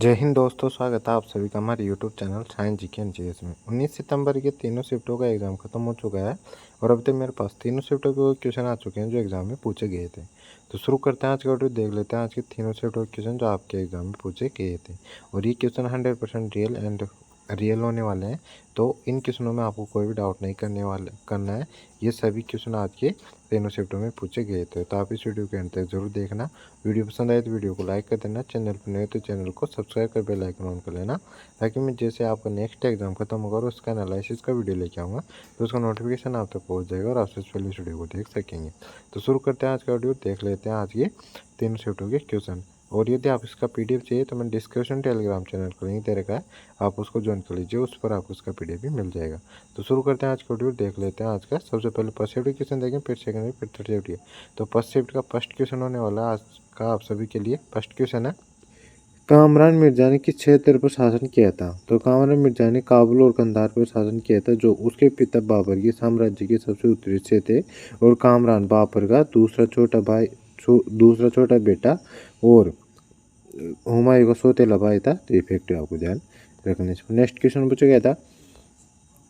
जय हिंद दोस्तों, स्वागत है आप सभी का हमारे YouTube channel science GK and GS में। 19 सितंबर के तीनों शिफ्टों का एग्ज़ाम खत्म हो चुका है और अब तक मेरे पास तीनों शिफ्टों के क्वेश्चन आ चुके हैं जो एग्ज़ाम में पूछे गए थे। तो शुरू करते हैं आज का वीडियो, देख लेते हैं आज के तीनों शिफ्टों के क्वेश्चन जो आपके एग्ज़ाम में पूछे गए थे। और ये क्वेश्चन 100% रियल होने वाले हैं, तो इन क्वेश्चनों में आपको कोई भी डाउट नहीं करना है। ये सभी क्वेश्चन आज के तीनों शिफ्टों में पूछे गए थे, तो आप इस वीडियो के अंत तक जरूर देखना। वीडियो पसंद आए तो वीडियो को लाइक कर देना, चैनल पर नए तो चैनल को सब्सक्राइब कर बेल आइकन ऑन कर लेना, ताकि मैं जैसे आपका नेक्स्ट एग्जाम खत्म होगा और उसका एनालिसिस का वीडियो लेके आऊँगा तो उसका नोटिफिकेशन आप तक पहुँच जाएगा और आप सबसे पहले इस वीडियो को देख सकेंगे। तो शुरू करते हैं आज का वीडियो, देख लेते हैं आज ये तीनों शिफ्टों के क्वेश्चन। और यदि आप इसका पीडीएफ चाहिए तो मैं डिस्क्रिप्शन टेलीग्राम चैनल का लिंक दे रखा है, आप उसको ज्वाइन कर लीजिए, उस पर आपको उसका पीडीएफ भी मिल जाएगा। तो शुरू करते हैं आज का वीडियो, देख लेते हैं आज का। सबसे पहले फर्स्ट शिफ्ट क्वेश्चन देखें, फिर सेकंड फिर थर्ड शिफ्ट। तो फर्स्ट शिफ्ट का फर्स्ट क्वेश्चन होने वाला आज का आप सभी के लिए। फर्स्ट क्वेश्चन है, कामरान मिर्जा ने किस क्षेत्र पर शासन किया था? तो कामरान मिर्जा ने काबुल और कंधार पर शासन किया था, जो उसके पिता बाबर के साम्राज्य के सबसे उत्तरी हिस्से थे। और कामरान बाबर का दूसरा छोटा बेटा और हुमायूं का सौतेला भाई था। तो ये फैक्ट आपको ध्यान रखने से। नेक्स्ट क्वेश्चन पूछा गया था,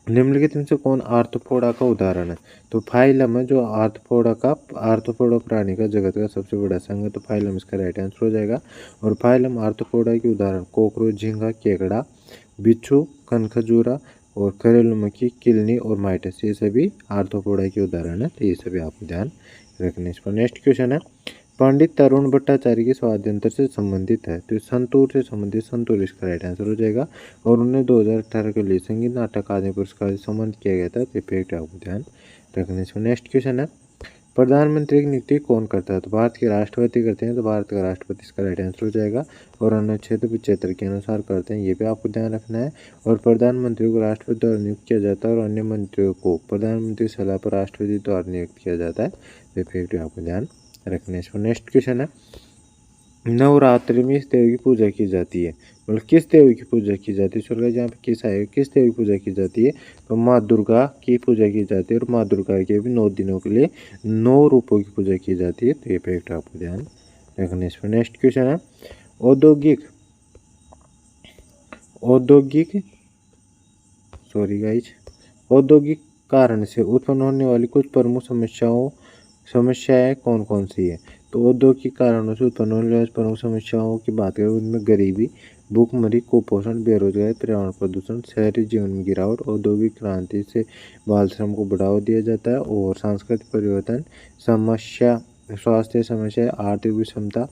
निम्नलिखित में से कौन आर्थ्रोपोडा का उदाहरण है? तो फाइलम है जो आर्थ्रोपोडा प्राणी का जगत का सबसे बड़ा संघ है, तो फाइलम इसका राइट आंसर हो जाएगा। और फाइलम आर्थ्रोपोडा के उदाहरण कॉकरोच, झींगा, केकड़ा, बिच्छू, कनखजूरा और घरेलू मक्खी, किलनी और माइटस, ये सभी आर्थ्रोपोडा के उदाहरण है। तो ये सभी आपको ध्यान रखने इस पर। नेक्स्ट क्वेश्चन है, पंडित तरुण भट्टाचार्य के स्वाद्यंत्र से संबंधित है? तो संतूर से संबंधित संतूर इसका राइट आंसर हो जाएगा। और उन्हें 2018 के लिए संगीत नाटक अकादमी पुरस्कार से सम्मानित किया गया था। तो फैक्ट आपको ध्यान रखने इसमें। नेक्स्ट क्वेश्चन है, प्रधानमंत्री की नियुक्ति कौन करता है? तो भारत के राष्ट्रपति करते हैं, तो भारत का राष्ट्रपति इसका राइट आंसर हो जाएगा। और अनुच्छेद 75 के अनुसार करते हैं, ये भी आपको ध्यान रखना है। और प्रधानमंत्री को राष्ट्रपति द्वारा नियुक्त किया जाता है और अन्य मंत्रियों को प्रधानमंत्री सलाह पर राष्ट्रपति द्वारा नियुक्त किया जाता है। तो फैक्ट आपको ध्यान रखने से। नेक्स्ट क्वेश्चन है, नवरात्रि में इस देव की पूजा की जाती है? मतलब किस देव की पूजा की जाती है? स्वर्ग जहाँ पे किस आए, किस देव की पूजा की जाती है? तो माँ दुर्गा की पूजा की जाती है। और माँ दुर्गा के भी 9 दिनों के लिए 9 रूपों की पूजा की जाती है। तो ये फैक्ट आपको ध्यान रखने से। नेक्स्ट क्वेश्चन है, औद्योगिक औद्योगिक कारण से उत्पन्न होने वाली कुछ प्रमुख समस्याएं कौन कौन सी है? तो औद्योगिक कारणों से उत्पन्न होने वाली प्रमुख समस्याओं की बात करें, उनमें गरीबी, भूखमरी, कुपोषण, बेरोजगारी, पर्यावरण प्रदूषण, शहरी जीवन में गिरावट, औद्योगिक क्रांति से बाल श्रम को बढ़ावा दिया जाता है, और सांस्कृतिक परिवर्तन, समस्या, स्वास्थ्य समस्या, आर्थिक विषमता,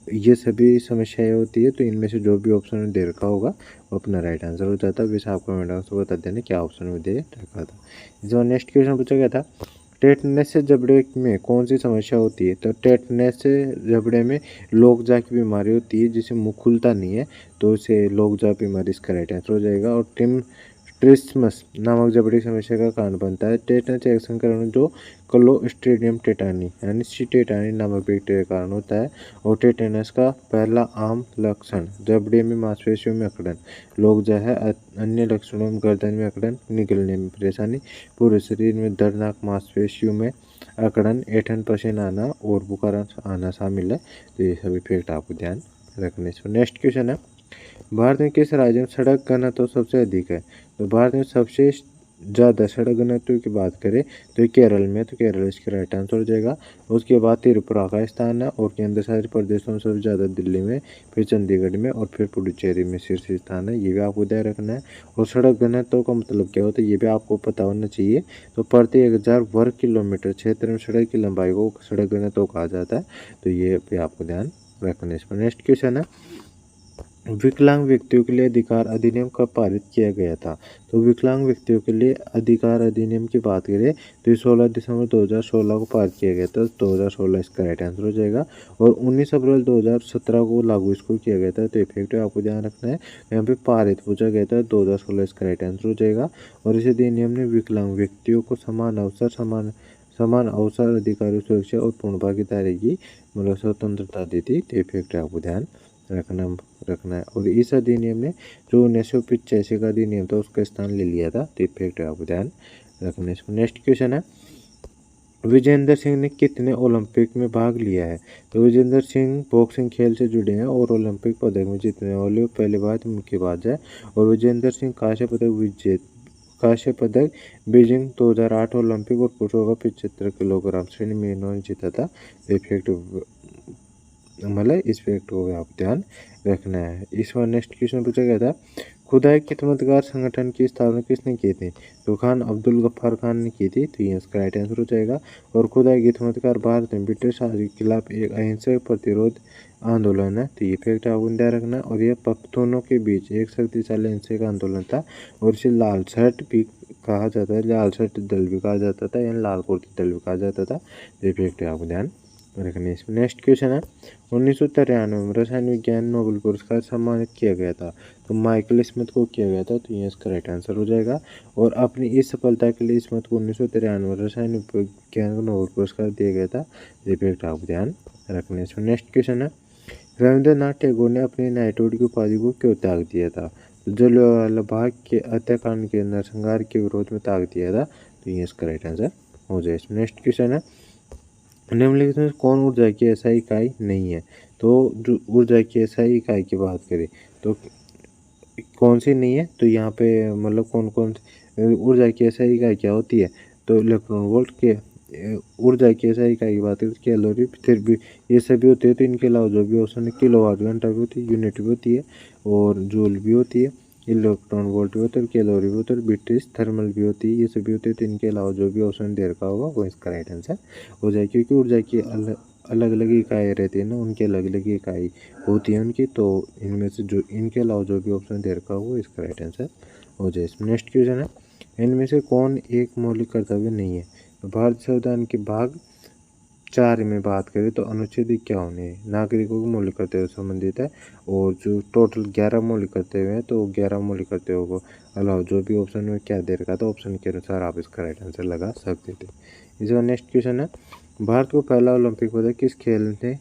ये सभी समस्याएं होती है। तो इनमें से जो भी ऑप्शन में दे रखा होगा वो अपना राइट आंसर हो जाता है। वैसे आपको कमेंट बॉक्स में बता देना क्या ऑप्शन में दे रखा था। जो नेक्स्ट क्वेश्चन पूछा गया था, टेटनस से जबड़े में कौन सी समस्या होती है? तो टेटनस से जबड़े में लोकजा की बीमारी होती है, जिसे मुंह खुलता नहीं है, तो इसे लोकजा बीमारी इसका राइट आंसर हो जाएगा। और ट्रिस्मस नामक जबड़े की समस्या का कारण बनता है। टेटनस एक संक्रमण जो क्लोस्ट्रीडियम टेटानी यानी सी टेटानी नामक बैक्टीरिया के कारण होता है। और टेटनस का पहला आम लक्षण जबड़े में मांसपेशियों में अकड़न, लोकजा है। अन्य लक्षणों में गर्दन में अकड़न, निगलने में परेशानी, पूरे शरीर में दर्दनाक, मांसपेशियों में अकड़न, ऐंठन, पसीना आना और बुखार आना शामिल है। तो ये सभी फैक्ट आपको ध्यान रखने से। नेक्स्ट क्वेश्चन है, भारत में किस राज्य में सड़क घनत्व सबसे अधिक है? तो भारत में सबसे ज़्यादा सड़क घनत्व की बात करें तो ये केरल में, तो केरल इसका राइट आंसर हो जाएगा। उसके बाद त्रिपुरा का स्थान है, और केंद्र शासित प्रदेशों में सबसे ज़्यादा दिल्ली में, फिर चंडीगढ़ में, और फिर पुडुचेरी में शीर्ष स्थान है। ये भी आपको ध्यान रखना है। और सड़क घनत्व का मतलब क्या होता है ये भी आपको पता होना चाहिए। तो प्रति 1000 वर्ग किलोमीटर क्षेत्र में सड़क की लंबाई को सड़क घनत्व कहा जाता है। तो ये भी आपको ध्यान रखना है। नेक्स्ट क्वेश्चन है, विकलांग व्यक्तियों के लिए अधिकार अधिनियम कब पारित किया गया था? तो विकलांग व्यक्तियों के लिए अधिकार अधिनियम की बात करें तो ये 16 दिसंबर 2016 को पारित किया गया था। 2016 इसका राइट आंसर हो जाएगा। और 19 अप्रैल 2017 को लागू इसको किया गया था। तो इफेक्ट आपको ध्यान रखना है, यहाँ पे पारित पूछा गया था। 2016 इसका राइट आंसर हो जाएगा। और इस अधिनियम ने विकलांग व्यक्तियों को समान अवसर, अधिकारों, सुरक्षा और पूर्ण भागीदारी की मतलब स्वतंत्रता दी थी। तो इफेक्ट आपको ध्यान रखना है। और इस अधिनियम ने जो 1985 का अधिनियम था उसका स्थान ले लिया था। तो फैक्ट आपको ध्यान रखना है। नेक्स्ट क्वेश्चन है, विजेंद्र सिंह ने कितने ओलंपिक में भाग लिया है? तो विजेंद्र सिंह बॉक्सिंग खेल से जुड़े हैं और ओलंपिक पदक में जीतने वाले पहली बात उनकी बात है। और विजेंद्र सिंह कांस्य पदक बीजिंग 2008 ओलंपिक और पुरुषों का 75 किलोग्राम श्रेणी में इन्होंने जीता था। इफेक्ट मतलब इस फैक्ट को आप ध्यान रखना है। इस बार नेक्स्ट क्वेश्चन पूछा गया था, खुदाई खिदमतगार संगठन की स्थापना किसने की थी? तो खान अब्दुल गफ्फार खान ने की थी। तो ये इसका राइट आंसर हो जाएगा। और खुदाई खिदमतगार भारत में ब्रिटिश शासन के खिलाफ एक अहिंसक प्रतिरोध आंदोलन है। तो ये फैक्ट आपको ध्यान रखना। और यह पख्तूनों के बीच एक शक्तिशाली अहिंसक आंदोलन था और इसे लाल शर्ट भी कहा जाता है, लाल शर्ट दल भी कहा जाता था या लाल कुर्ती दल भी कहा जाता था। ये फैक्ट आपको ध्यान रखने। इसमें नेक्स्ट क्वेश्चन है, 1993 में रसायन विज्ञान नोबेल पुरस्कार सम्मानित किया गया था। तो माइकल स्मिथ को किया गया था। तो ये इसका राइट आंसर हो जाएगा। और अपनी इस सफलता के लिए स्मिथ को 1993 में रसायन विज्ञान नोबेल पुरस्कार दिया गया था। ये फैक्ट आप ध्यान रखने। इसमें नेक्स्ट क्वेश्चन है, रविंद्रनाथ टैगोर ने अपनी नाइटहुड की उपाधि को क्यों त्याग दिया था? तो जलियांवाला बाग के हत्याकांड के नरसंहार के विरोध में त्याग दिया था। तो ये इसका राइट आंसर हो जाए। इसमें नेक्स्ट क्वेश्चन है, निम्नलिखित में कौन ऊर्जा की एसआई इकाई नहीं है? तो जो ऊर्जा की एसआई इकाई की बात करें तो कौन सी नहीं है? तो यहाँ पे मतलब कौन कौन ऊर्जा की एसआई इकाई क्या होती है? तो इलेक्ट्रॉन वोल्ट के ऊर्जा की एसआई इकाई की बात करें तो कैलोरी फिर भी ये सभी होते हैं। तो इनके अलावा जो भी ऑप्शन है, किलोवाट घंटा भी होती है, यूनिट भी होती है और जूल भी होती है, इलेक्ट्रॉन वोल्ट भी होता है, कैलोरी भी होता है, ब्रिटिश थर्मल भी होती है, ये सभी होते हैं। तो इनके अलावा जो भी ऑप्शन दे रखा होगा वो इसका राइट आंसर हो जाए। क्योंकि ऊर्जा की अलग अलग इकाई रहती है ना, उनकी अलग अलग इकाई होती है उनकी। तो इनमें से जो इनके अलावा जो भी ऑप्शन दे रखा होगा इसका राइट आंसर हो जाए। इसमें नेक्स्ट क्वेश्चन है, इनमें से कौन एक मौलिक कर्तव्य नहीं है? तो भारतीय संविधान के भाग 4 में बात करें तो अनुच्छेद 51 नागरिकों के मौलिक कर्तव्यों से संबंधित है। और जो टोटल 11 मौलिक कर्तव्य हैं तो 11 मौलिक कर्तव्यों को अलावा जो भी ऑप्शन में क्या दे रखा था ऑप्शन के अनुसार आप इसका राइट आंसर लगा सकते थे। इस बार नेक्स्ट क्वेश्चन है, भारत को पहला ओलंपिक पदक किस खेल ने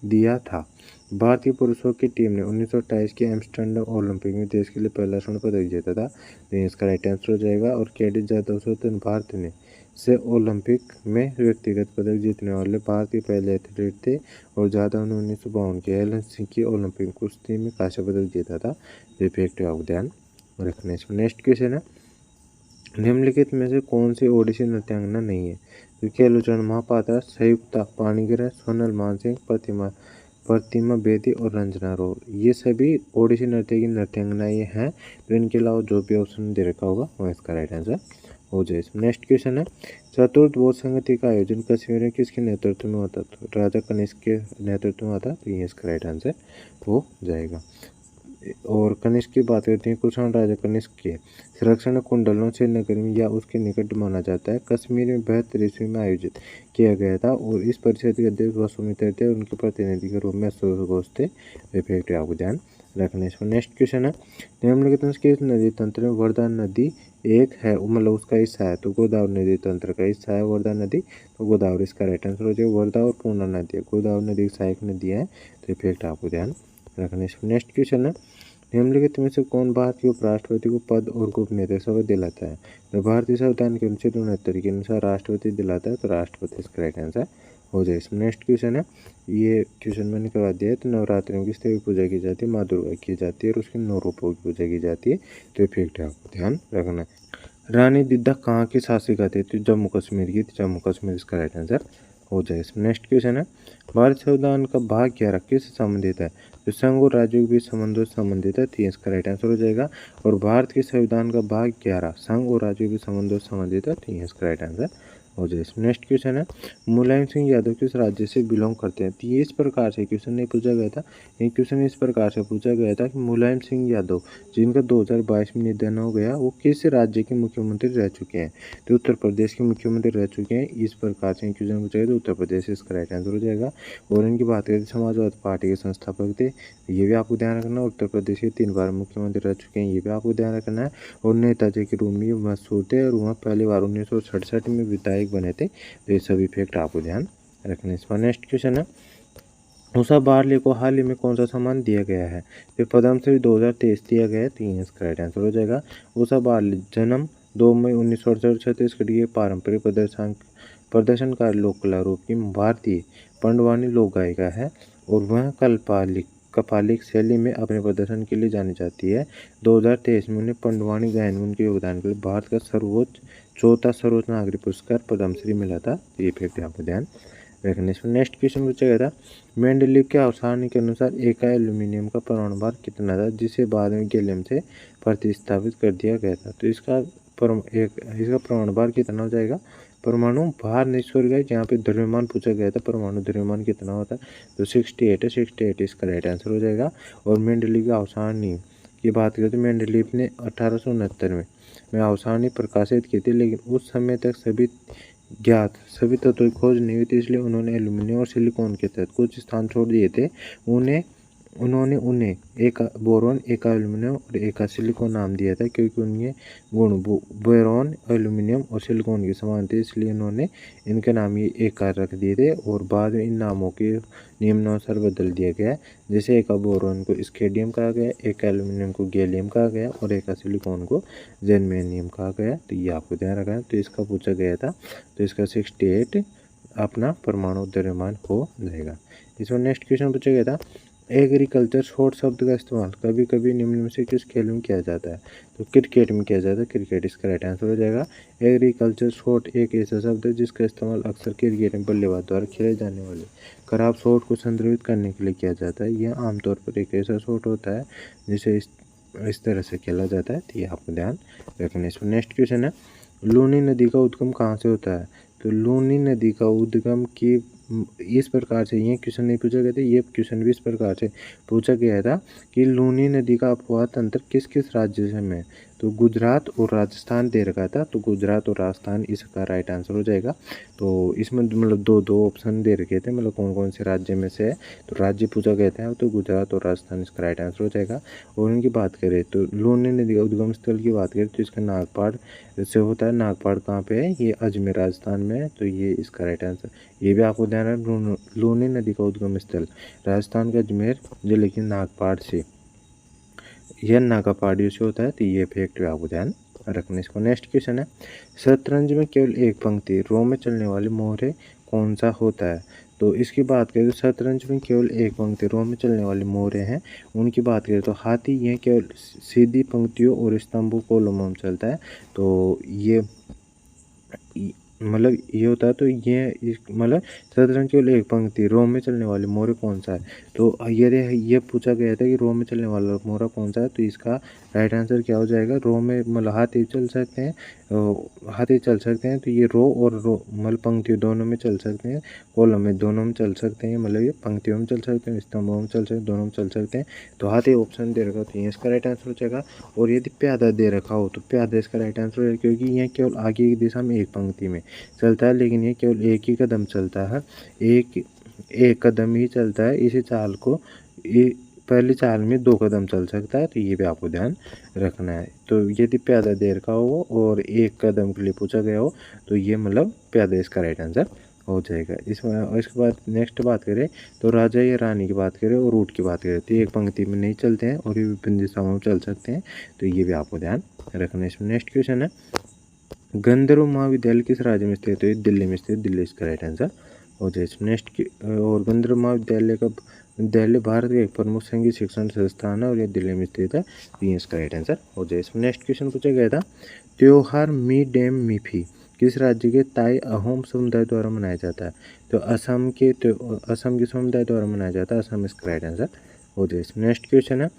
दिया था? भारतीय पुरुषों की टीम ने 1928 के एम्स्टर्डम ओलंपिक में देश के लिए पहला स्वर्ण पदक जीता था। तो इसका राइट आंसर हो जाएगा। और कैडेट जादव स्वतंत्र भारत ने से ओलंपिक में व्यक्तिगत पदक जीतने वाले भारतीय पहले एथलीट थे। और जादव ने 1952 के हेलसिंकी ओलंपिक कुश्ती में कांस्य पदक जीता था। ये फैक्ट आप ध्यान रखने। इसमें नेक्स्ट क्वेश्चन है, निम्नलिखित में से कौन सी ओडिसी नृत्यांगना नहीं है? तो केलुचरण महापात्रा, संयुक्ता पाणिग्रह, सोनल मानसिंह, प्रतिमा बेदी और रंजना रोल, ये सभी ओडिसी नृत्य की नृत्यांगनाएं हैं। तो इनके अलावा जो भी ऑप्शन दे रखा होगा वो इसका राइट आंसर हो जाए। नेक्स्ट क्वेश्चन है, चतुर्थ बौद्ध संगति का आयोजन कश्मीर में किसके नेतृत्व में होता? तो राजा कनिष्क के नेतृत्व में होता। तो ये इसका राइट आंसर हो जाएगा। और कनिष्क की बात करते हैं, कुषाण राजा कनिष्क के संरक्षण कुंडलों से नगर में या उसके निकट माना जाता है। कश्मीर में 72 ईस्वी में आयोजित किया गया था। और इस परिषद के अध्यक्ष वसुमित्र थे, उनके प्रतिनिधि के रूप में घोष थे। फैक्ट आपको ध्यान रखने। इसमें नेक्स्ट क्वेश्चन है, निम्नलिखित में किस नदी तंत्र में वर्धा नदी एक है, मतलब उसका हिस्सा है? तो गोदावरी नदी तंत्र का हिस्सा है वर्धा नदी। तो गोदावरी इसका राइट आंसर हो जाएगा। वर्धा और पूर्णा नदी, गोदावरी नदी की सहायक नदी है। तो फैक्ट आपको ध्यान रखने। इसमें नेक्स्ट क्वेश्चन है, निम्नलिखित में से कौन भारतीय उपराष्ट्रपति को पद और गोपनीयता शपथ दिलाता है? तो भारतीय संविधान के अनुच्छेद 69 के अनुसार राष्ट्रपति दिलाता है। तो राष्ट्रपति इसका राइट आंसर हो जाए। इसमें नेक्स्ट क्वेश्चन है, ये क्वेश्चन मैंने करवा दिया है। तो नवरात्रि में किस तरह की पूजा की जाती है? माँ दुर्गा की जाती है और उसके 9 रूपों की पूजा की जाती है। तो ये फैक्ट है, आपको ध्यान रखना है। रानी दिद्दा कहाँ की शासिका थी? तो जम्मू कश्मीर की। जम्मू कश्मीर इसका राइट आंसर हो जाए। इसमें नेक्स्ट क्वेश्चन है, भारत संविधान का भाग 11 किससे संबंधित है? तो संघ और राज्यों के बीच संबंधों से संबंधित है। तो इसका राइट आंसर हो जाएगा। और भारत के संविधान का भाग 11 संघ और राज्यों के बीच संबंधों से संबंधित है। तो इसका राइट आंसर हो जाए। नेक्स्ट क्वेश्चन है, मुलायम सिंह यादव किस राज्य से बिलोंग करते हैं? तो ये इस प्रकार से क्वेश्चन नहीं पूछा गया था। ये क्वेश्चन इस प्रकार से पूछा गया था कि मुलायम सिंह यादव जिनका 2022 में निधन हो गया, वो किस राज्य के मुख्यमंत्री रह चुके हैं? तो उत्तर प्रदेश के मुख्यमंत्री रह चुके हैं। इस प्रकार से क्वेश्चन पूछा गया तो उत्तर प्रदेश इसका राइट आंसर हो जाएगा। और इनकी बात करें तो समाजवादी पार्टी के संस्थापक थे, ये भी आपको ध्यान रखना है। उत्तर प्रदेश के 3 बार मुख्यमंत्री रह चुके हैं, ये भी आपको ध्यान रखना है। और नेताजी के रूप में मशहूर थे और वहाँ पहली बार 1967 में विधायक बने थे। तो ये सभी फैक्ट आपको ध्यान रखना है। इसका नेक्स्ट क्वेश्चन है, उषा बारले को हाल ही में कौन सा सम्मान दिया गया है? फिर पद्मश्री 2023 दिया गया है। तो इसका राइट आंसर हो जाएगा। उषा बारले जन्म 2 मई 1968 छत्तीसगढ़ के प्रदर्शनकारी लोक कला रूप की भारतीय पंडवानी लोक गायिका है और वह कपालिक शैली में अपने प्रदर्शन के लिए जानी जाती है। 2023 में उन्हें पंडवानी गायन में उनके योगदान के लिए भारत का चौथा सर्वोच्च नागरिक पुरस्कार पद्मश्री मिला था। ये फैक्ट आपको ध्यान रखने से। नेक्स्ट क्वेश्चन पूछा गया था, मेंडलीव के अवसारणी के अनुसार इकाई एल्यूमिनियम का परमाणु भार कितना था जिसे बाद में गैलियम से प्रतिस्थापित कर दिया गया था। तो इसका परमाणु भार कितना हो जाएगा, परमाणु भार नहीं सॉरी गाइस, यहाँ पे द्रव्यमान पूछा गया था, परमाणु द्रव्यमान कितना होता है, तो 68 है, 68 इसका राइट आंसर हो जाएगा। और मेंडलीव की अवसारणी की बात करें तो मेंडलीव ने 1869 में अवसारणी प्रकाशित की थी, लेकिन उस समय तक सभी तत्वों की खोज नहीं हुई थी, इसलिए उन्होंने एल्यूमिनियम और सिलिकॉन के तहत कुछ स्थान छोड़ दिए थे। उन्होंने उन्हें एक बोरॉन, एक एल्यूमिनियम और एक सिलिकॉन नाम दिया था, क्योंकि उनके गुण बोरॉन, एल्यूमिनियम और सिलिकॉन के समान थे, इसलिए उन्होंने इनके नाम ये एक रख दिए थे। और बाद में इन नामों के नियमानुसार बदल दिया गया, जैसे एक बोरॉन को स्केडियम कहा गया, एक एल्यूमिनियम को गैलियम कहा गया और एक सिलिकॉन को जर्मेनियम कहा गया। तो ये आपको ध्यान रखना है। तो इसका पूछा गया था, तो इसका 68 अपना परमाणु द्रव्यमान हो जाएगा। इसमें नेक्स्ट क्वेश्चन पूछा गया था, एग्रीकल्चर शॉर्ट शब्द का इस्तेमाल कभी कभी निम्न में से किस खेल में किया जाता है, तो क्रिकेट में किया जाता है, क्रिकेट इसका राइट आंसर हो जाएगा। एग्रीकल्चर शॉट एक ऐसा शब्द है जिसका इस्तेमाल अक्सर क्रिकेट में बल्लेबाज द्वारा खेले जाने वाले खराब शॉट को संदर्भित करने के लिए किया जाता है। यह आमतौर पर एक ऐसा शॉट होता है जिसे इस तरह से खेला जाता है। तो ये आपको ध्यान रखने से। नेक्स्ट क्वेश्चन है, लूनी नदी का उद्गम कहाँ से होता है, तो लूनी नदी का उद्गम की इस प्रकार से, ये क्वेश्चन नहीं पूछा गया था, ये क्वेश्चन भी इस प्रकार से पूछा गया था कि लूनी नदी का अपवाह तंत्र किस किस राज्य से में, तो गुजरात और राजस्थान दे रखा था, तो गुजरात और राजस्थान इसका राइट आंसर हो जाएगा। तो इसमें मतलब दो ऑप्शन दे रखे थे, मतलब कौन कौन से राज्य में से है, तो राज्य पूछा गया था, तो गुजरात और राजस्थान इसका राइट आंसर हो जाएगा। और उनकी बात करें तो लूनी नदी का उद्गम स्थल की बात करें तो इसका नागपाड़ से होता है। नागपाड़ कहाँ पे है, ये अजमेर राजस्थान में है, तो ये इसका राइट आंसर। ये भी आपको ध्यान है, लूनी नदी का उद्गम स्थल राजस्थान का अजमेर जिले के नागपाड़ से, यह नागापाड़ी से होता है। तो ये फैक्ट आपको ध्यान रखने इसको। नेक्स्ट क्वेश्चन है, शतरंज में केवल एक पंक्ति रो में चलने वाले मोहरे कौन सा होता है, तो इसकी बात करें तो शतरंज में केवल एक पंक्ति रो में चलने वाले मोहरे हैं, उनकी बात करें तो हाथी, यह केवल सीधी पंक्तियों और स्तंभों कॉलमों में चलता है। तो ये मतलब ये होता है, तो ये मतलब शतरंज केवल एक पंक्ति रो में चलने वाले मोहरे कौन सा है, तो ये पूछा गया था कि रो में चलने वाला मोहरा कौन सा है, तो इसका राइट आंसर क्या हो जाएगा, रो में मतलब हाथी चल सकते हैं, तो ये रो और मतलब पंक्तियों दोनों में चल सकते हैं, कॉलम में दोनों में चल सकते हैं, मतलब ये पंक्तियों में चल सकते हैं, स्तंभों में चल सकते हैं, दोनों में चल सकते हैं। तो हाथी ऑप्शन दे रखा तो ये इसका राइट आंसर हो जाएगा। और यदि प्यादा दे रखा हो तो प्यादा इसका राइट आंसर हो जाएगा, क्योंकि यह केवल आगे की दिशा में एक पंक्ति में चलता है, लेकिन ये केवल एक ही कदम चलता है, एक कदम ही चलता है। इसी चाल को पहली चाल में 2 कदम चल सकता है, तो ये भी आपको ध्यान रखना है। तो यदि प्यादा दे रखा हो और 1 कदम के लिए पूछा गया हो तो ये मतलब प्यादा इसका राइट आंसर हो जाएगा। इसके बाद नेक्स्ट बात करें तो राजा या रानी की बात करें और ऊँट की बात करें तो एक पंक्ति में नहीं चलते हैं और ये विभिन्न दिशाओं में चल सकते हैं, तो ये भी आपको ध्यान रखना है। इसमें नेक्स्ट क्वेश्चन है, गंधर्व महाविद्यालय किस राज्य में स्थित है, दिल्ली में स्थित, दिल्ली इसका राइट आंसर हो जाए। नेक्स्ट और गंधर्व महाविद्यालय भारत का एक प्रमुख संगीत शिक्षण संस्थान है और यह दिल्ली में स्थित है, तो ये इसका राइट आंसर हो जाए। नेक्स्ट क्वेश्चन पूछा गया था, त्योहार मी डैम मीफी किस राज्य के ताई अहोम समुदाय द्वारा मनाया जाता है, तो असम के समुदाय द्वारा मनाया जाता है, असम इसका राइट आंसर हो जाए। नेक्स्ट क्वेश्चन है,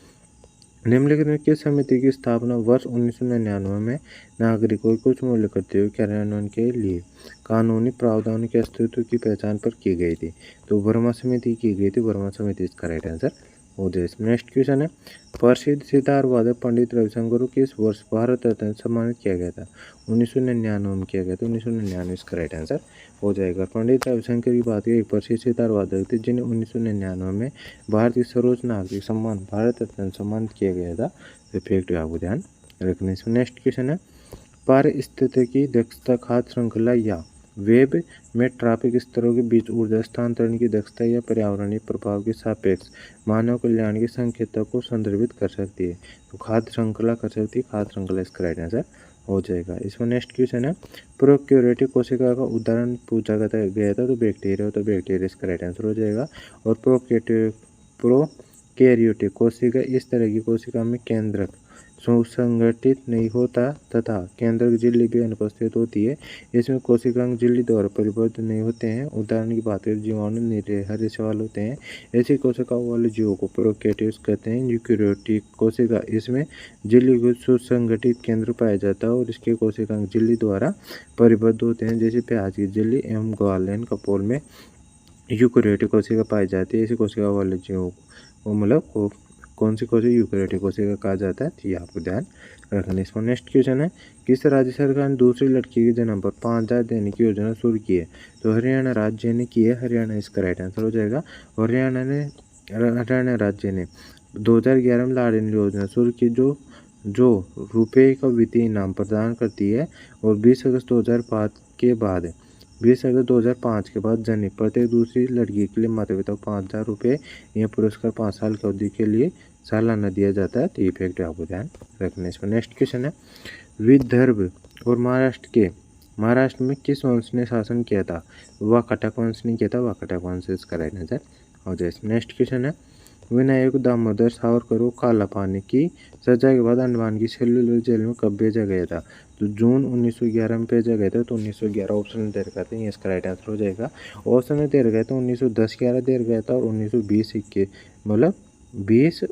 निम्नलिखित में किस समिति की स्थापना वर्ष 1999 में नागरिकों के कुछ मूल्य करते हुए कार्यान्वयन के लिए कानूनी प्रावधानों के अस्तित्व की पहचान पर की गई थी, तो वर्मा समिति की गई थी, वर्मा समिति इसका राइट आंसर हो जाए। नेक्स्ट क्वेश्चन है, प्रसिद्ध सितार वादक पंडित रविशंकर को किस वर्ष भारत रत्न सम्मानित किया गया था, 1999 में किया गया था, 1999 इसका राइट आंसर हो जाएगा। पंडित रविशंकर की बात करें, एक प्रसिद्ध सितार वादक थे जिन्हें 1999 में भारतीय सर्वोच्च नागरिक सम्मान भारत रत्न सम्मानित किया गया था, तो फैक्ट आपको ध्यान रखने से। नेक्स्ट क्वेश्चन है, पारिस्थितिकी दक्षता खाद्य श्रृंखला या वेब में ट्रैफिक स्तरों के बीच ऊर्जा स्थानांतरण की दक्षता या पर्यावरणीय प्रभाव के सापेक्ष मानव कल्याण की संकेतक को संदर्भित कर सकती है, तो खाद्य श्रृंखला कर सकती है, खाद्य श्रृंखला इसका राइट आंसर हो जाएगा। इसमें नेक्स्ट क्वेश्चन है, प्रोक्यूरेटिव कोशिका का उदाहरण पूछा गया था, तो बैक्टीरिया हो, तो बैक्टीरिया इसका राइट आंसर हो जाएगा। और प्रोकैरियोटिक कोशिका इस तरह की कोशिका में केंद्रक सुसंगठित नहीं होता तथा केंद्रक झिल्ली भी अनुपस्थित होती है। इसमें कोशिकांग झिल्ली द्वारा परिवर्तित नहीं होते हैं। उदाहरण की बात करें, जीवाणु नीले हरे सवाल होते हैं। ऐसी कोशिकाओं वाले जीवों को प्रोकैरियोट्स कहते हैं। यूकैरियोटिक कोशिका इसमें झिल्ली को सुसंगठित केंद्र पाया जाता है और इसके कोशिकांग झिल्ली द्वारा परिबद्ध होते हैं, जैसे प्याज की झिल्ली एवं ग्वालिन कपोल में यूकैरियोटिक कोशिका पाई जाती है। ऐसी कोशिका वाले जीवों को मतलब कौन सी कोशिका यूकैरियोटिक कोशिका कहा जाता है, तो ये आपको ध्यान रखना। इसमें नेक्स्ट क्वेश्चन है, किस राज्य सरकार ने दूसरी लड़की के जन्म पर 5,000 देने की योजना शुरू की है, तो हरियाणा राज्य ने की है। हरियाणा इसका राइट आंसर हो जाएगा। हरियाणा राज्य ने 2011 में लाडली योजना शुरू की, जो रुपये का वित्तीय इनाम प्रदान करती है। और 20 अगस्त 2005 के बाद जन्मी प्रत्येक दूसरी लड़की के लिए माता पिता को 5,000 रुपये यह पुरस्कार 5 साल की अवधि के लिए सालाना दिया जाता है। तो ये फैक्ट आपको ध्यान रखने। इसमें नेक्स्ट क्वेश्चन है, विदर्भ और महाराष्ट्र में किस वंश ने शासन किया था, वाकाटक वंश ने किया था। वाकाटक वंश इसका राइट आंसर हो जाए। नेक्स्ट क्वेश्चन है, विनायक दामोदर सावरकर को काला पानी की सजा के बाद अंडमान की सेलुलर जेल में कब भेजा गया था, तो जून 1911 में भेजा गया था। तो 1911 ऑप्शन में दे रखा था, ये इसका राइट आंसर हो जाएगा। ऑप्शन में दे रखा था 1910-11 दे रखा था और 1920-21 मतलब 20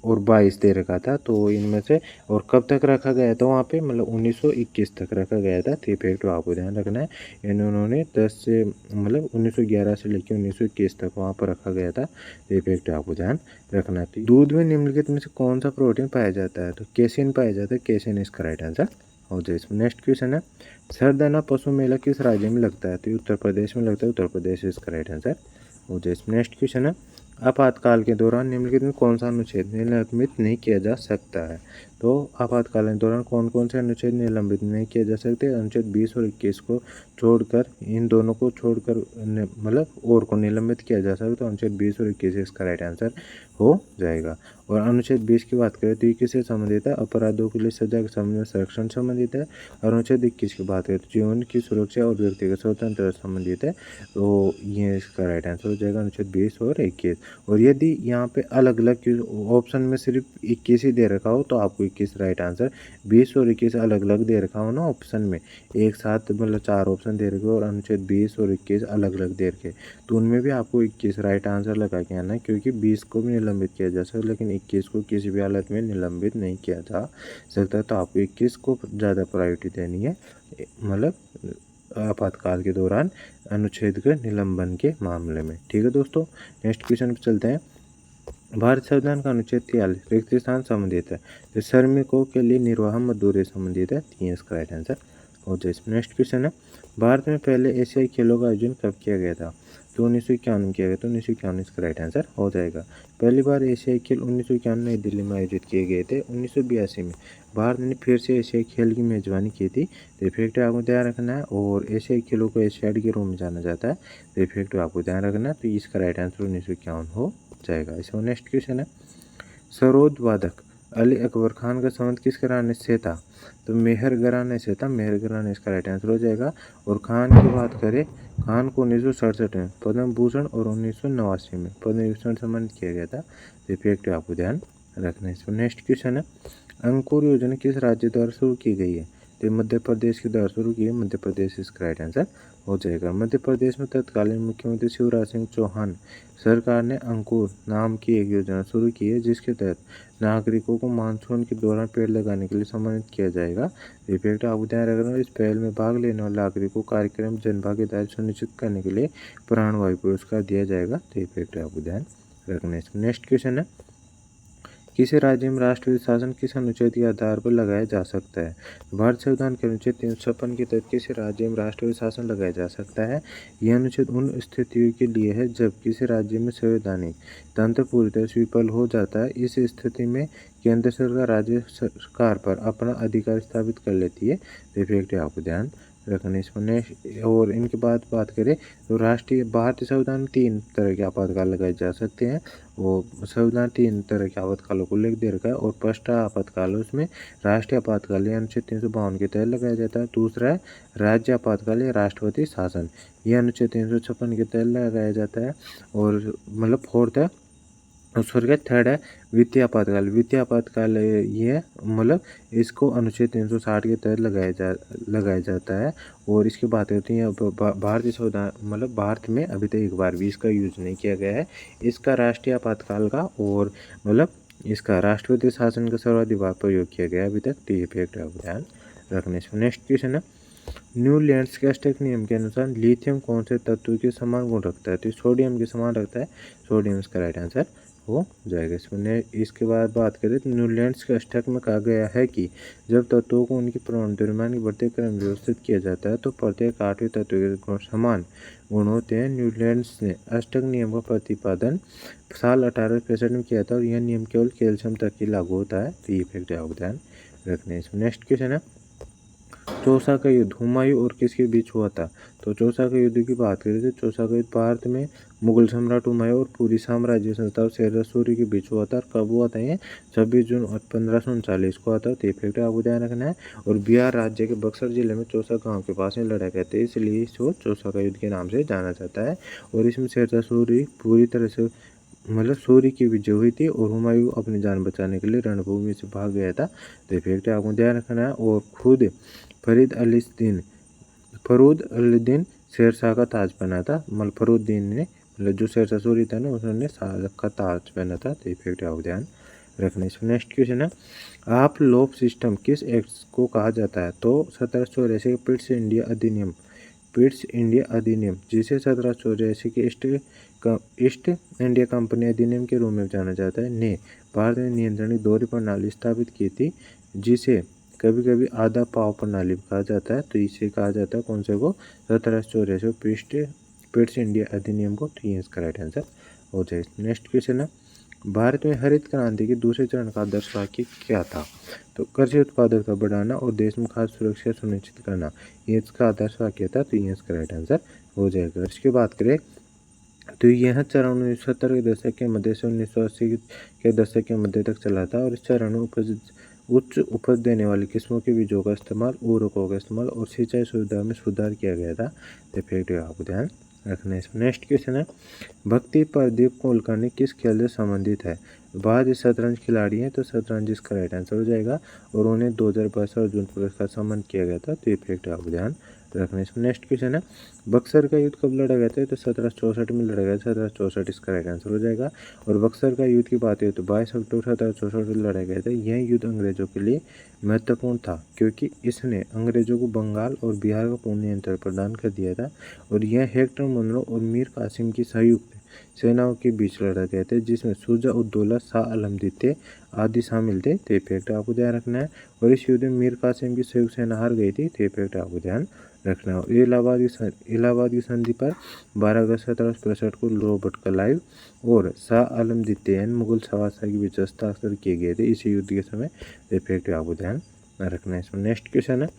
और 22 दे रखा था। तो इनमें से और कब तक रखा गया था वहाँ पे, मतलब 1921 तक रखा गया था। तो फैक्ट आपको ध्यान रखना है। इन्होंने 10 से मतलब 1911 से लेकर 1921 तक वहाँ पर रखा गया था। तो फैक्ट आपको ध्यान रखना है। दूध में निम्नलिखित में से कौन सा प्रोटीन पाया जाता है, तो केसिन पाया जाता है। केसिन इसका राइट आंसर हो जाए। इसमें नेक्स्ट क्वेश्चन है, सरदाना पशु मेला किस राज्य में लगता है, तो उत्तर प्रदेश में लगता है। उत्तर प्रदेश इसका राइट आंसर हो जाए। इसमें नेक्स्ट क्वेश्चन है, आपातकाल के दौरान निम्नलिखित में कौन सा अनुच्छेद निलंबित नहीं किया जा सकता है, तो आपातकाल के दौरान कौन कौन से अनुच्छेद निलंबित नहीं किए जा सकते। अनुच्छेद 20 और 21 को छोड़कर, इन दोनों को छोड़कर मतलब और को निलंबित किया जा सकता है। तो अनुच्छेद 20 और 21 इसका राइट आंसर हो जाएगा। और अनुच्छेद 20 की बात करें तो ये किससे संबंधित है, अपराधों के लिए सजा के संबंध में संरक्षण संबंधित है। और अनुच्छेद 21 की बात करें तो जीवन की सुरक्षा और व्यक्तिगत स्वतंत्रता संबंधित है। तो ये इसका राइट आंसर हो जाएगा अनुच्छेद 20 और 21। और यदि यहाँ पे अलग अलग ऑप्शन में सिर्फ 21 ही दे रखा हो तो आपको 21 राइट आंसर, 20 और 21 अलग अलग दे रखा हो ना ऑप्शन में, एक साथ मतलब 4 ऑप्शन दे रखे और अनुच्छेद 20 और 21 अलग अलग दे रखे, तो उनमें भी आपको 21 राइट आंसर लगा के आना है। क्योंकि 20 को भी निलंबित किया जा सकता है लेकिन 21 को किसी भी हालत में निलंबित नहीं किया जा सकता। तो आपको 21 को ज़्यादा प्रायोरिटी देनी है, मतलब आपातकाल के दौरान अनुच्छेद के निलंबन के मामले में। ठीक है दोस्तों, नेक्स्ट क्वेश्चन पर चलते हैं। भारत संविधान का अनुच्छेद 43 रिक्त स्थान संबंधित है, तो श्रमिकों के लिए निर्वाह मजदूरी संबंधित है। इसका राइट आंसर हो जाए। नेक्स्ट क्वेश्चन है, भारत में पहले एशियाई खेलों का आयोजन कब किया गया था, तो 1951 में किया गया। तो 1951 इसका राइट आंसर हो जाएगा। पहली बार एशियाई खेल 1951 नई दिल्ली में आयोजित किए गए थे। 1982 में भारत ने फिर से एशियाई खेल की मेजबानी की थी। तो फैक्ट आपको ध्यान रखना है। और एशियाई खेलों को एशियाड के रूप में जाना जाता है। तो फैक्ट आपको ध्यान रखना है। तो इसका राइट आंसर 1951 हो जाएगा। इसमें नेक्स्ट क्वेश्चन है, सरोद वादक अली अकबर खान का संबंध किस घराने से था, तो मेहर घराने से था। मेहर घराने इसका राइट आंसर हो जाएगा। और खान की बात करें, खान को 1967 में पद्म भूषण और 1989 में पद्म भूषण सम्मानित किया गया था। तो फैक्ट आपको ध्यान रखना है। इसमें नेक्स्ट क्वेश्चन है, अंकुर योजना किस राज्य द्वारा शुरू की गई है, तो मध्य प्रदेश के द्वारा शुरू की है। मध्य प्रदेश इसका राइट आंसर हो जाएगा। मध्य प्रदेश में तत्कालीन मुख्यमंत्री शिवराज सिंह चौहान सरकार ने अंकुर नाम की एक योजना शुरू की है, जिसके तहत नागरिकों को मानसून के दौरान पेड़ लगाने के लिए सम्मानित किया जाएगा। इफेक्ट आपको ध्यान रखना, इस पहल में भाग लेने वाले नागरिकों को कार्यक्रम जनभागीदारी सुनिश्चित करने के लिए प्राणवायु पुरस्कार दिया जाएगा। तो इफेक्ट आपको ध्यान रखना है। नेक्स्ट क्वेश्चन है, किसी राज्य में राष्ट्रपति शासन किस अनुच्छेद के आधार पर लगाया जा सकता है, भारत संविधान के अनुच्छेद 356 के तहत किसी राज्य में राष्ट्रपति शासन लगाया जा सकता है। यह अनुच्छेद उन स्थितियों के लिए है जब किसी राज्य में संवैधानिक तंत्र पूरी तरह से विफल हो जाता है। इस स्थिति में केंद्र सरकार राज्य सरकार पर अपना अधिकार स्थापित कर लेती है। तो फैक्ट आपको ध्यान रखना इसमें नेक्स्ट। और इनके बाद बात करें तो राष्ट्रीय भारतीय संविधान में 3 तरह के आपातकाल लगाए जा सकते हैं। वो संविधान 3 तरह के आपातकालों को उल्लेख दे रखा है। और फर्स्ट आपातकाल उसमें राष्ट्रीय आपातकाल या अनुच्छेद 352 के तहत लगाया जाता है। दूसरा है राज्य आपातकाल या राष्ट्रपति शासन, यह अनुच्छेद 356 के तहत लगाया जाता है। और मतलब फोर्थ है उसके बाद थर्ड है वित्तीय आपातकाल। वित्तीय आपातकाल ये मतलब इसको अनुच्छेद 360 के तहत लगाया जाता है। और इसकी बात होती है भारतीय संविधान मतलब भारत में अभी तक एक बार भी इसका यूज नहीं किया गया है इसका राष्ट्रीय आपातकाल का। और मतलब इसका राष्ट्रपति शासन का सर्वाधिक बार प्रयोग किया गया अभी तक। तो ये फैक्ट आप ध्यान रखने से। नेक्स्ट क्वेश्चन है न्यूलैंड्स के अष्टक नियम के अनुसार लिथियम कौन से तत्व के समान गुण रखता है? तो सोडियम के समान रखता है। सोडियम इसका राइट आंसर हो जाएगा इसमें। इसके बाद बात करें तो न्यूलैंड्स के अष्टक में कहा गया है कि जब तत्वों को उनकी परमाणु द्रव्यमान के बढ़ते क्रम व्यवस्थित किया जाता है तो प्रत्येक 8वें तत्व के गुण समान गुण होते हैं। न्यूलैंड्स ने अष्टक नियम का प्रतिपादन साल 1865 में किया था और यह नियम केवल कैल्शियम तक ही लागू होता है। तो ये फैक्ट आप ध्यान रखने इसमें। नेक्स्ट क्वेश्चन है चौसा का युद्ध हुमायूं और किसके बीच हुआ था? तो चौसा का युद्ध की बात करें तो चौसा का युद्ध भारत में मुगल सम्राट हुमायूं और पूरी साम्राज्य संस्था शेर सूरी के बीच हुआ था। कब हुआ था ये? 26 जून 1539 को हुआ था। तो फैक्ट आपको ध्यान रखना है। और बिहार राज्य के बक्सर जिले में चौसा गांव के पास में लड़ा गया था, इसलिए इसको चौसा का युद्ध के नाम से जाना जाता है। और इसमें शेर सूरी पूरी तरह से मतलब सूरी की विजय हुई थी और हुमायूं अपनी जान बचाने के लिए रणभूमि से भाग गया था। तो फैक्ट आपको ध्यान रखना है। और खुद फरूद अलीदीन शेरशाह का ताज पहना था। मतलब फरूद्दीन ने मतलब जो शेरशाह सूरी था ना उन्होंने शाह का ताज पहना था। तो इफेक्ट आप ध्यान रखने से। नेक्स्ट क्वेश्चन है आप लोप सिस्टम किस एक्ट को कहा जाता है? तो 1784 के पिट्स इंडिया अधिनियम जिसे 1784 के ईस्ट इंडिया कंपनी अधिनियम के रूप में जाना जाता है ने भारत में नियंत्रणीय दोहरी प्रणाली स्थापित की थी जिसे कभी कभी आधा पाव प्रणाली कहा जाता है। तो इसे कहा जाता है कौन से को? 1784 पिट्स इंडिया अधिनियम को। तो ये इसका राइट आंसर हो जाए। नेक्स्ट क्वेश्चन है भारत में हरित क्रांति के दूसरे चरण का आदर्श वाक्य क्या था? तो कृषि उत्पादकता बढ़ाना और देश में खाद्य सुरक्षा सुनिश्चित करना, ये इसका आदर्श वाक्य था। तो ये इसका राइट आंसर हो जाएगा। इसकी बात करें तो यह चरण 1970 के दशक के मध्य से 1980 के दशक के मध्य तक चला था। और इस चरण में उच्च उपज देने वाली किस्मों के बीजों का इस्तेमाल, उर्वरकों का इस्तेमाल और सिंचाई सुविधा में सुधार किया गया था। तो फैक्ट आपको ध्यान रखना है। नेक्स्ट क्वेश्चन है भक्ति प्रदीप कुलकर्णी किस खेल से संबंधित है? बाद शतरंज खिलाड़ी हैं तो शतरंज इसका राइट आंसर हो जाएगा। और उन्हें 2022 अर्जुन पुरस्कार सम्मानित किया गया था। तो ये फैक्ट आपको ध्यान रखना है। नेक्स्ट क्वेश्चन है बक्सर का युद्ध कब लड़ा गया था? तो 1764 में लड़ा गया। 1764 इसका राइट आंसर हो जाएगा। और बक्सर का युद्ध की बात है तो 22 अक्टूबर 1764 में लड़ा गया था। यह युद्ध अंग्रेजों के लिए महत्वपूर्ण था क्योंकि इसने अंग्रेजों को बंगाल और बिहार का पूर्ण नियंत्रण प्रदान कर दिया था। और यह हेक्टर मुनरो और मीर कासिम की संयुक्त सेनाओं के बीच लड़ा गया था जिसमें शुजा उद्दौला, शाह आलम द्वितीय आदि शामिल थे। तो फैक्ट आपको ध्यान रखना है। और इस युद्ध में मीर कासिम की संयुक्त सेना हार गई थी। तो फैक्ट आपको ध्यान रखना है। इलाहाबाद की संधि पर 12 अगस्त 1765 को रॉबर्ट क्लाइव और शाह आलम द्वितीय मुगल शासक के बीच हस्ताक्षर किए गए थे इस युद्ध के समय। तो फैक्ट आपको ध्यान रखना है। इसमें नेक्स्ट क्वेश्चन है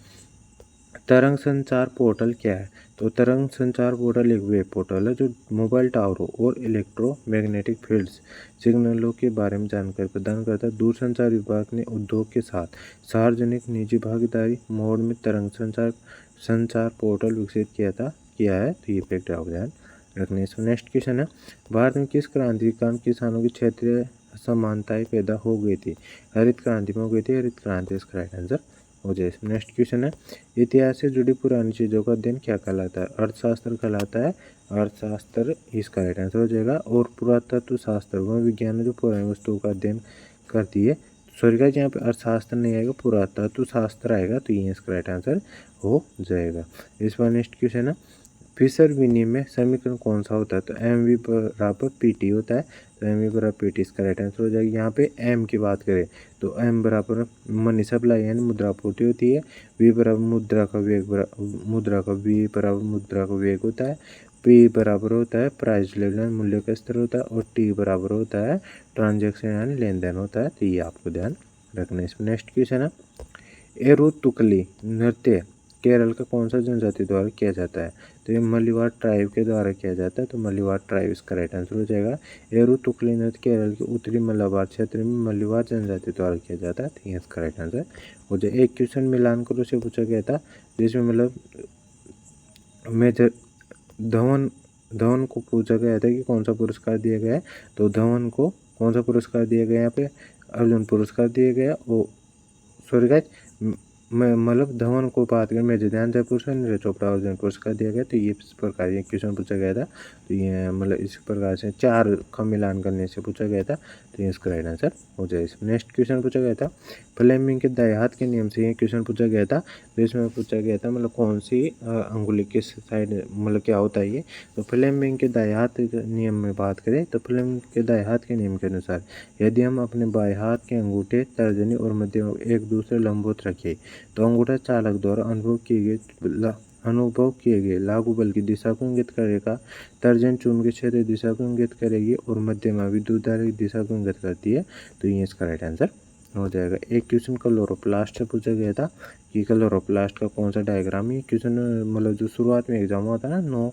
तरंग संचार पोर्टल क्या है? तो तरंग संचार पोर्टल एक वेब पोर्टल है जो मोबाइल टावरों और इलेक्ट्रोमैग्नेटिक फील्ड्स सिग्नलों के बारे में जानकारी प्रदान करता है। दूरसंचार विभाग ने उद्योग के साथ सार्वजनिक निजी भागीदारी मोड में तरंग संचार पोर्टल विकसित किया है। तो ये फैक्ट आप ध्यान रखने से। नेक्स्ट क्वेश्चन है भारत में किस क्रांति के कारण किसानों की क्षेत्रीय असमानताएं पैदा हो गई थी? हरित क्रांति में हो गई थी। हरित क्रांति इसका राइट आंसर हो जाए। नेक्स्ट क्वेश्चन है इतिहास से जुड़ी पुरानी चीज़ों का अध्ययन क्या कहलाता है? अर्थशास्त्र कहलाता है। अर्थशास्त्र इसका राइट आंसर हो जाएगा। और पुरातत्व शास्त्र वह विज्ञान है जो पुरानी वस्तुओं का अध्ययन करती है। सॉरी गाइस यहाँ पे अर्थशास्त्र नहीं आएगा, पुरातत्व शास्त्र आएगा। तो ये इसका राइट आंसर हो जाएगा। इस बार नेक्स्ट क्वेश्चन है फिशर विनिमय में समीकरण कौन सा होता है? तो एम वी बराबर पी टी होता है। तो एम वी बराबर पी टी इसका राइट आंसर हो जाएगा। यहाँ पे एम की बात करें तो एम बराबर मनी सप्लाई यानी मुद्रा आपूर्ति होती है। वी बराबर मुद्रा का वेग होता है। पी बराबर होता है प्राइस लेवल मूल्य का स्तर होता है। और टी बराबर होता है ट्रांजेक्शन यानी लेन देन होता है। तो ये आपको ध्यान रखना है। इसमें नेक्स्ट क्वेश्चन है एरुतुकली नृत्य केरल का कौन सा जनजाति द्वारा किया जाता है? तो ये मल्लिवाड़ ट्राइब के द्वारा किया जाता है, तो मल्लिवाड़ ट्राइब इसका राइट आंसर हो जाएगा। एरू तुकली नृत्य केरल के उत्तरी मलाबार क्षेत्र में मल्लिवाड़ जनजाति द्वारा किया जाता है, तो ये इसका राइट आंसर हो जाए। एक क्वेश्चन मिलान करो से पूछा गया था, जिसमें मतलब मेजर धवन को पूछा गया था कि कौन सा पुरस्कार दिया गया है। तो धवन को कौन सा पुरस्कार दिया गया? यहाँ पे अर्जुन पुरस्कार दिया गया। और सॉरी गाइस, मतलब धवन को बात करें मेजर ध्यानचंद पुरस्कार, नीरज चोपड़ा अर्जुन पुरस्कार दिया गया। तो ये इस प्रकार ये क्वेश्चन पूछा गया था। तो ये मतलब इस प्रकार से 4 का मिलान करने से पूछा गया था, तो ये इसका राइट आंसर हो जाएगा। नेक्स्ट क्वेश्चन पूछा गया था, फ्लेमिंग के दाएं हाथ के नियम से ये क्वेश्चन पूछा गया था। तो इसमें पूछा गया था मतलब कौन सी अंगुली किस साइड, मतलब क्या होता है ये। तो फ्लेमिंग के दाएं हाथ के नियम में बात करें तो फ्लेमिंग के दाएं हाथ के नियम के अनुसार यदि हम अपने बाएं हाथ के अंगूठे, तर्जनी और मध्यमा एक दूसरे लंबवत रखें तो अंगूठा चालक द्वारा अनुभव किए गए लागू बल की दिशा को इंगित करेगा, तर्जन चुंबकीय क्षेत्र दिशा को इंगित करेगी और मध्यमा विद्युत धारा की दिशा को इंगित करती है। तो ये इसका राइट आंसर हो जाएगा। एक क्वेश्चन क्लोरोप्लास्ट से पूछा गया था कि क्लोरोप्लास्ट का कौन सा डायग्राम। ये क्वेश्चन मतलब जो शुरुआत में एग्जाम हुआ था ना 9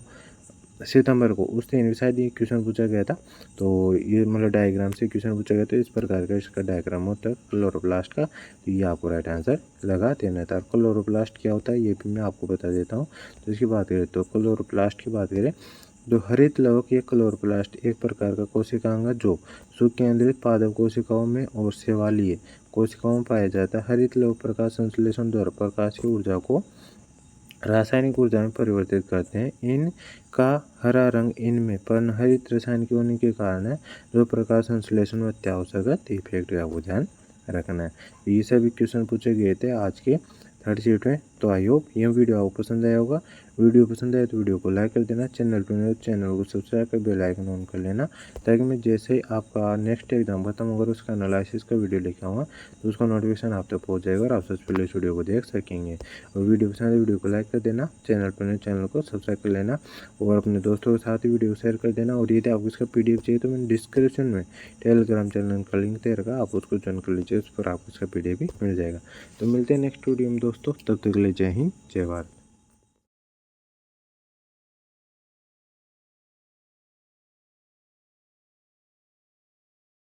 सितंबर को, उस दिन शायद ये क्वेश्चन पूछा गया था। तो ये मतलब डायग्राम से क्वेश्चन पूछा गया था, इस प्रकार का इसका डायग्राम होता है क्लोरोप्लास्ट का। तो ये आपको राइट आंसर लगा देना था। क्लोरोप्लास्ट क्या होता है ये भी मैं आपको बता देता हूँ। तो इसकी बात करें तो क्लोरोप्लास्ट की बात करें तो हरित लवक या क्लोरोप्लास्ट एक प्रकार का कोशिकांग जो सुकेंद्रित पादप कोशिकाओं में और शैवालीय कोशिकाओं में पाया जाता है। हरित लवक प्रकाश संश्लेषण द्वारा प्रकाश की ऊर्जा को रासायनिक ऊर्जा में परिवर्तित करते हैं। इनका हरा रंग इनमें पर्णहरित रसायन के होने के कारण है, जो प्रकाश संश्लेषण में अत्यावश्यक इफेक्ट का ध्यान रखना है। ये सभी क्वेश्चन पूछे गए थे आज के 3rd शिफ्ट में। तो आई होप ये वीडियो आपको पसंद आया होगा। वीडियो पसंद आए तो वीडियो को लाइक कर देना, चैनल पर नए चैनल को सब्सक्राइब कर बेल आइकन ऑन कर लेना, ताकि मैं जैसे ही आपका नेक्स्ट एग्जाम खत्म होगा उसका एनालिसिस का वीडियो लेके आऊँगा तो उसका नोटिफिकेशन आप तक पहुँच जाएगा और आप सबसे पहले इस वीडियो को देख सकेंगे। और वीडियो पसंद आए वीडियो को लाइक कर देना, चैनल पर नए चैनल को सब्सक्राइब कर लेना और अपने दोस्तों के साथ वीडियो शेयर कर देना। और यदि आपको इसका PDF चाहिए तो मैंने डिस्क्रिप्शन में टेलीग्राम चैनल का लिंक दे रखा, आप उसको ज्वाइन कर लीजिए, उस पर आपको इसका PDF भी मिल जाएगा। तो मिलते हैं नेक्स्ट वीडियो में दोस्तों, तब तक के लिए जय हिंद जय भारत।